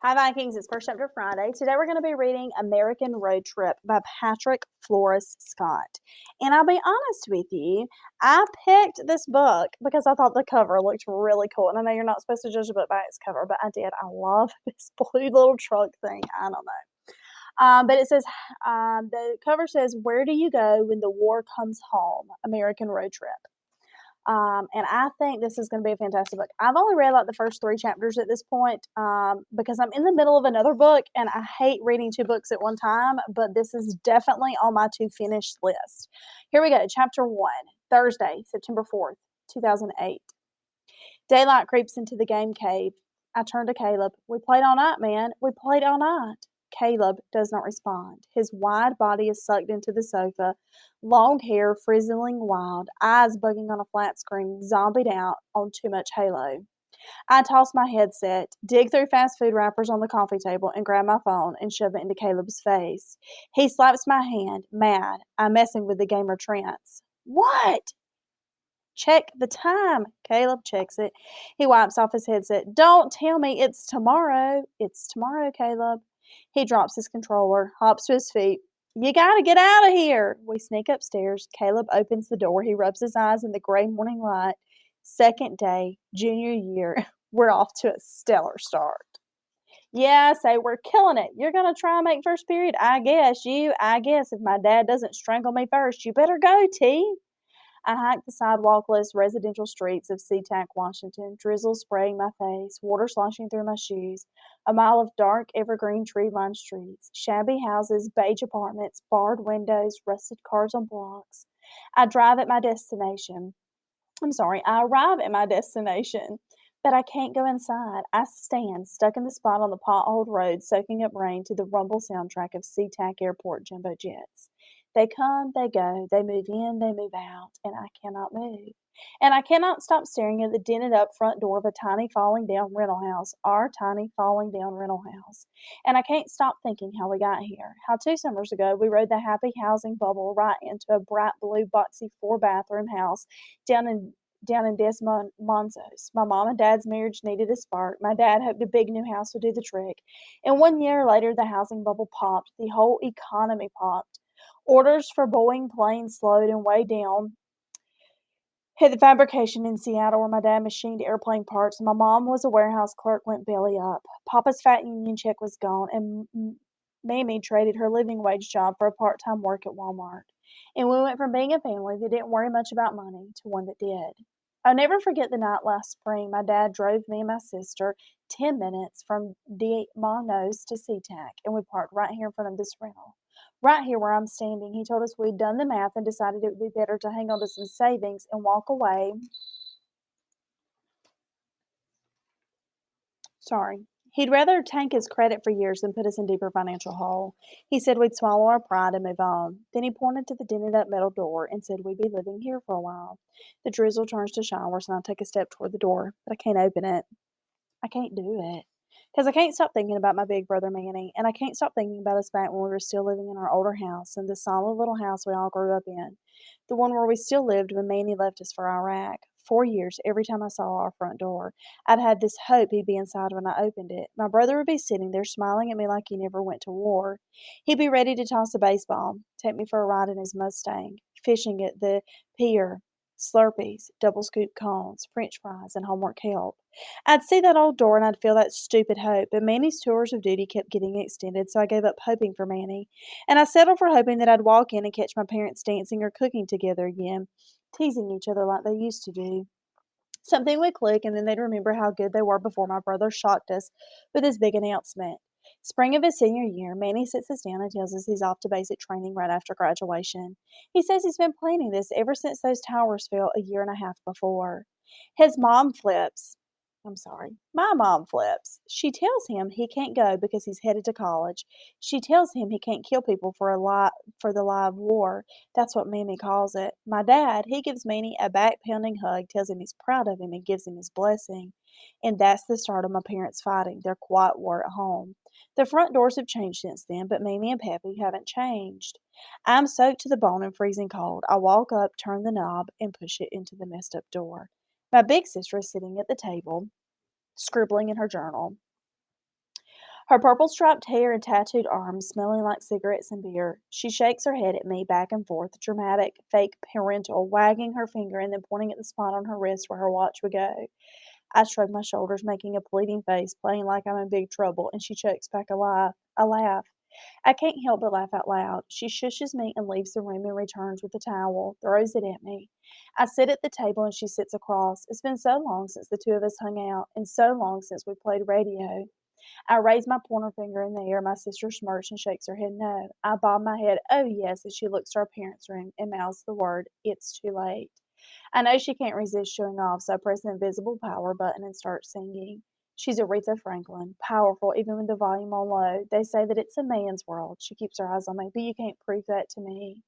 Hi, Vikings. It's First Chapter Friday. Today we're going to be reading American Road Trip by Patrick Flores Scott. And I'll be honest with you, I picked this book because I thought the cover looked really cool. And I know you're not supposed to judge a book by its cover, but I did. I love this blue little truck thing. I don't know. But it says, the cover says, "Where do you go when the war comes home? American Road Trip." And I think this is going to be a fantastic book. I've only read like the first 3 chapters at this point because I'm in the middle of another book and I hate reading 2 books at one time, but this is definitely on my to finish list. Here we go. Chapter 1, Thursday, September 4th, 2008. Daylight creeps into the game cave. I turn to Caleb. "We played all night, man. We played all night." Caleb does not respond. His wide body is sucked into the sofa, long hair frizzling wild, eyes bugging on a flat screen, zombied out on too much Halo. I toss my headset, dig through fast food wrappers on the coffee table, and grab my phone and shove it into Caleb's face. He slaps my hand, mad. I'm messing with the gamer trance. "What?" "Check the time." Caleb checks it. He wipes off his headset. "Don't tell me it's tomorrow." "It's tomorrow, Caleb." He drops his controller, hops to his feet. "You gotta get out of here." We sneak upstairs. Caleb opens the door. He rubs his eyes in the gray morning light. Second day, junior year. We're off to a stellar start. "Yeah, I say we're killing it. You're gonna try and make first period? I guess. I guess if my dad doesn't strangle me first. You better go, T." I hiked the sidewalkless residential streets of SeaTac, Washington, drizzle spraying my face, water sloshing through my shoes, a mile of dark, evergreen, tree-lined streets, shabby houses, beige apartments, barred windows, rusted cars on blocks. I arrive at my destination, but I can't go inside. I stand, stuck in the spot on the potholed road, soaking up rain to the rumble soundtrack of SeaTac Airport jumbo jets. They come, they go, they move in, they move out, and I cannot move. And I cannot stop staring at the dented up front door of a tiny falling down rental house, our tiny falling down rental house. And I can't stop thinking how we got here. How 2 summers ago we rode the happy housing bubble right into a bright blue boxy 4 bathroom house down in Des Monzos. My mom and dad's marriage needed a spark. My dad hoped a big new house would do the trick. And 1 year later, the housing bubble popped. The whole economy popped. Orders for Boeing planes slowed and way down. Hit the fabrication in Seattle where my dad machined airplane parts. My mom was a warehouse clerk, went belly up. Papa's fat union check was gone, and Mammy traded her living wage job for a part-time work at Walmart. And we went from being a family that didn't worry much about money to one that did. I'll never forget the night last spring. My dad drove me and my sister 10 minutes from De Monos to SeaTac, and we parked right here in front of this rental. Right here where I'm standing, he told us we'd done the math and decided it would be better to hang on to some savings and walk away. Sorry. He'd rather tank his credit for years than put us in deeper financial hole. He said we'd swallow our pride and move on. Then he pointed to the dented up metal door and said we'd be living here for a while. The drizzle turns to showers and I take a step toward the door, but I can't open it. I can't do it. Because I can't stop thinking about my big brother Manny, and I can't stop thinking about us back when we were still living in our older house and the solid little house we all grew up in. The one where we still lived when Manny left us for Iraq. 4 years, every time I saw our front door, I'd had this hope he'd be inside when I opened it. My brother would be sitting there smiling at me like he never went to war. He'd be ready to toss a baseball, take me for a ride in his Mustang, fishing at the pier, Slurpees, double scoop cones, French fries, and homework help. I'd see that old door and I'd feel that stupid hope, but Manny's tours of duty kept getting extended, so I gave up hoping for Manny. And I settled for hoping that I'd walk in and catch my parents dancing or cooking together again, teasing each other like they used to do. Something would click, and then they'd remember how good they were before my brother shocked us with his big announcement. Spring of his senior year, Manny sits us down and tells us he's off to basic training right after graduation. He says he's been planning this ever since those towers fell a year and a half before. His mom flips. My mom flips. She tells him he can't go because he's headed to college. She tells him he can't kill people for the live war. That's what Mammy calls it. My dad, he gives Manny a back-pounding hug, tells him he's proud of him, and gives him his blessing. And that's the start of my parents fighting their quiet war at home. The front doors have changed since then, but Mamie and Pappy haven't changed. I'm soaked to the bone and freezing cold. I walk up, turn the knob, and push it into the messed up door. My big sister is sitting at the table, scribbling in her journal. Her purple striped hair and tattooed arms smelling like cigarettes and beer. She shakes her head at me back and forth, dramatic, fake parental, wagging her finger and then pointing at the spot on her wrist where her watch would go. I shrug my shoulders, making a pleading face, playing like I'm in big trouble, and she chokes back a laugh. I can't help but laugh out loud. She shushes me and leaves the room and returns with the towel, throws it at me. I sit at the table and she sits across. It's been so long since the two of us hung out, and so long since we played radio. I raise my pointer finger in the air. My sister smirks and shakes her head no. I bob my head, oh yes, as she looks to our parents' room and mouths the word, it's too late. I know she can't resist showing off, so I press the invisible power button and start singing. She's Aretha Franklin, powerful even with the volume on low. They say that it's a man's world. She keeps her eyes on me, but you can't prove that to me.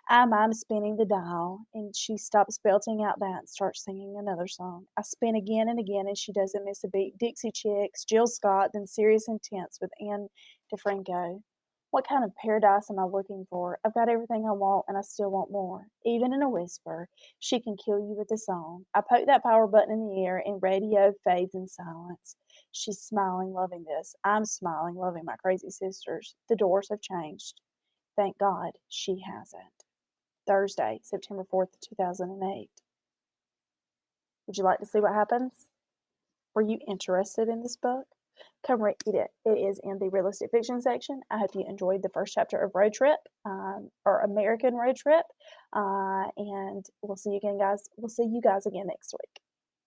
I'm spinning the dial, and she stops belting out that and starts singing another song. I spin again and again, and she doesn't miss a beat. Dixie Chicks, Jill Scott, then Serious Intense with Anne DeFranco. What kind of paradise am I looking for? I've got everything I want, and I still want more. Even in a whisper, she can kill you with a song. I poke that power button in the air, and radio fades in silence. She's smiling, loving this. I'm smiling, loving my crazy sisters. The doors have changed. Thank God she hasn't. Thursday, September 4th, 2008. Would you like to see what happens? Were you interested in this book? Come read it. It is in the realistic fiction section. I hope you enjoyed the first chapter of Road Trip, or American Road Trip. And we'll see you again, guys. We'll see you guys again next week.